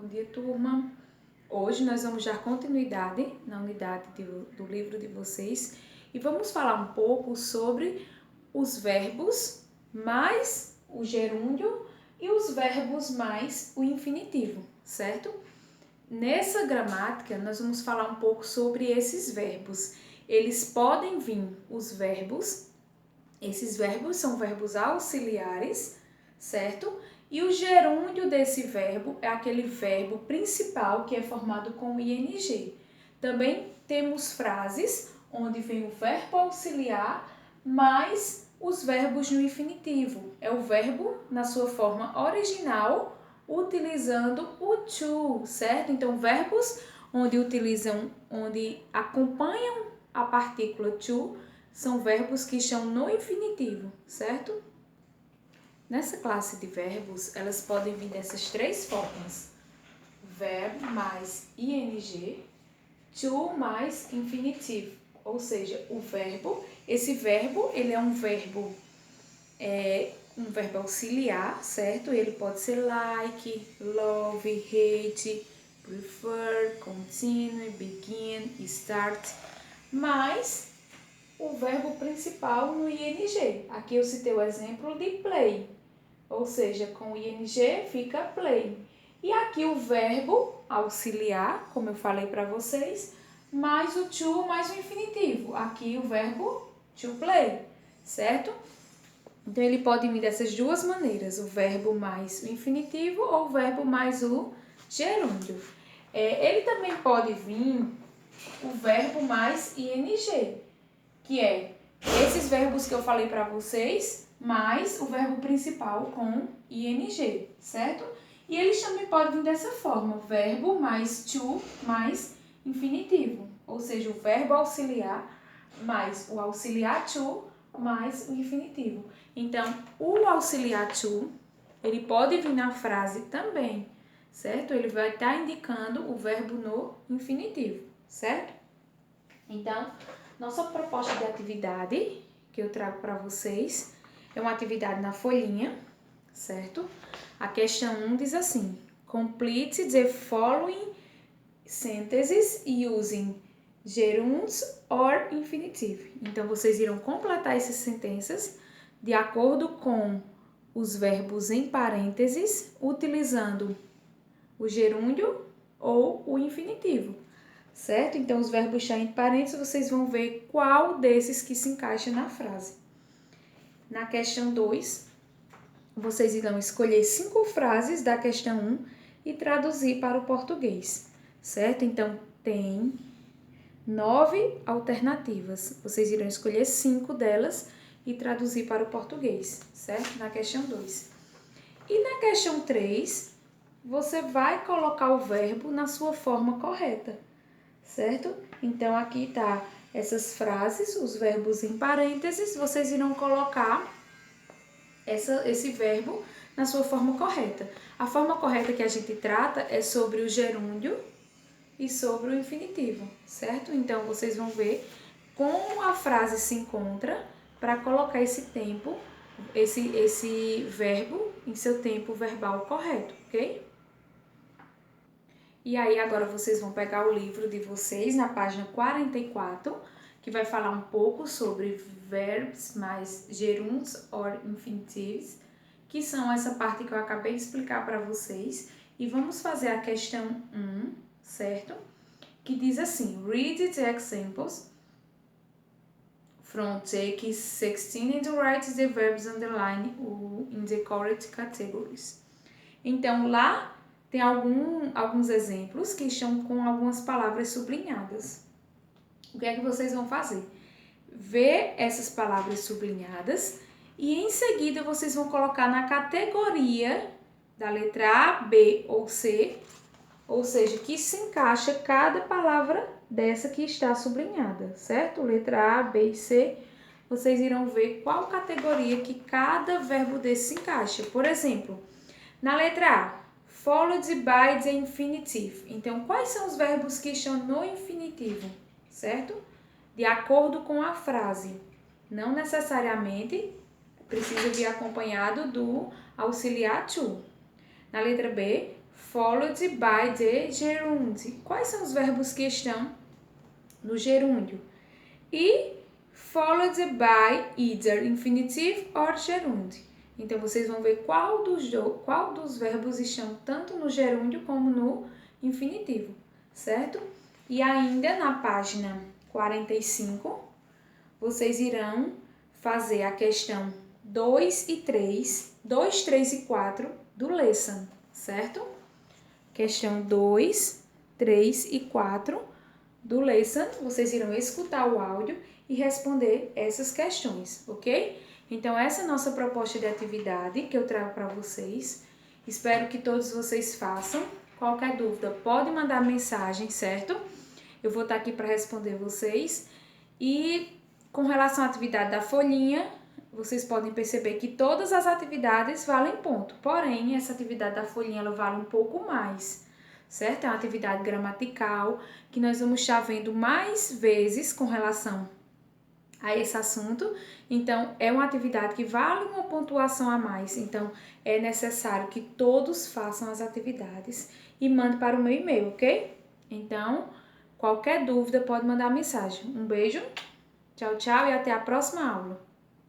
Bom dia, turma. Hoje nós vamos dar continuidade na unidade do livro de vocês e vamos falar um pouco sobre os verbos mais o gerúndio e os verbos mais o infinitivo, certo? Nessa gramática, nós vamos falar um pouco sobre esses verbos. Eles podem vir, esses verbos são verbos auxiliares, certo? E o gerúndio desse verbo é aquele verbo principal que é formado com ing. Também temos frases onde vem o verbo auxiliar mais os verbos no infinitivo. É o verbo na sua forma original, utilizando o to, certo? Então, verbos onde acompanham a partícula to são verbos que estão no infinitivo, certo? Nessa classe de verbos, elas podem vir dessas três formas: verbo mais ing, to mais infinitivo. Ou seja, esse verbo, ele é um verbo auxiliar, certo? Ele pode ser like, love, hate, prefer, continue, begin, start, mas o verbo principal no ing. Aqui eu citei o exemplo de play, ou seja, com ing fica play. E aqui o verbo auxiliar, como eu falei para vocês, mais o to mais o infinitivo. Aqui o verbo to play, certo? Então ele pode vir dessas duas maneiras, o verbo mais o infinitivo ou o verbo mais o gerúndio. Ele também pode vir o verbo mais ing, que é esses verbos que eu falei para vocês, mais o verbo principal com ing, certo? E eles também podem vir dessa forma, verbo mais to mais infinitivo, ou seja, o verbo auxiliar mais o auxiliar to mais o infinitivo. Então, o auxiliar to, ele pode vir na frase também, certo? Ele vai estar indicando o verbo no infinitivo, certo? Então, nossa proposta de atividade que eu trago para vocês é uma atividade na folhinha, certo? A questão 1 diz assim: complete the following sentences using gerunds or infinitive. Então, vocês irão completar essas sentenças de acordo com os verbos em parênteses, utilizando o gerúndio ou o infinitivo, certo? Então, os verbos estão em parênteses, vocês vão ver qual desses que se encaixa na frase. Na questão 2, vocês irão escolher 5 frases da questão 1 e traduzir para o português, certo? Então, tem 9 alternativas. Vocês irão escolher 5 delas e traduzir para o português, certo? Na questão 2. E na questão 3, você vai colocar o verbo na sua forma correta, certo? Então, aqui tá essas frases, os verbos em parênteses, vocês irão colocar esse verbo na sua forma correta. A forma correta que a gente trata é sobre o gerúndio e sobre o infinitivo, certo? Então, vocês vão ver como a frase se encontra para colocar esse verbo em seu tempo verbal correto, ok? E aí, agora vocês vão pegar o livro de vocês na página 44, que vai falar um pouco sobre verbos mais gerunds or infinitives, que são essa parte que eu acabei de explicar para vocês. E vamos fazer a questão 1, certo? Que diz assim: read the examples from take 16 and write the verbs underlined in the correct categories. Então, lá tem alguns exemplos que estão com algumas palavras sublinhadas. O que é que vocês vão fazer? Ver essas palavras sublinhadas e em seguida vocês vão colocar na categoria da letra A, B ou C, ou seja, que se encaixa cada palavra dessa que está sublinhada, certo? Letra A, B e C, vocês irão ver qual categoria que cada verbo desse se encaixa. Por exemplo, na letra A, followed by the infinitive. Então, quais são os verbos que estão no infinitivo, certo? De acordo com a frase. Não necessariamente precisa vir acompanhado do auxiliar to. Na letra B, followed by the gerund. Quais são os verbos que estão no gerúndio? E followed by either infinitive or gerund. Então, vocês vão ver qual dos verbos estão tanto no gerúndio como no infinitivo, certo? E ainda na página 45, vocês irão fazer a questão 2 e 3, 2, 3 e 4 do lesson, certo? Questão 2, 3 e 4 do lesson, vocês irão escutar o áudio e responder essas questões, ok? Então, essa é a nossa proposta de atividade que eu trago para vocês. Espero que todos vocês façam. Qualquer dúvida, pode mandar mensagem, certo? Eu vou estar aqui para responder vocês. E com relação à atividade da folhinha, vocês podem perceber que todas as atividades valem ponto. Porém, essa atividade da folhinha, ela vale um pouco mais, certo? É uma atividade gramatical que nós vamos estar vendo mais vezes com relação a esse assunto. Então, é uma atividade que vale uma pontuação a mais. Então, é necessário que todos façam as atividades e mandem para o meu e-mail, ok? Então, qualquer dúvida pode mandar mensagem. Um beijo, tchau, tchau e até a próxima aula.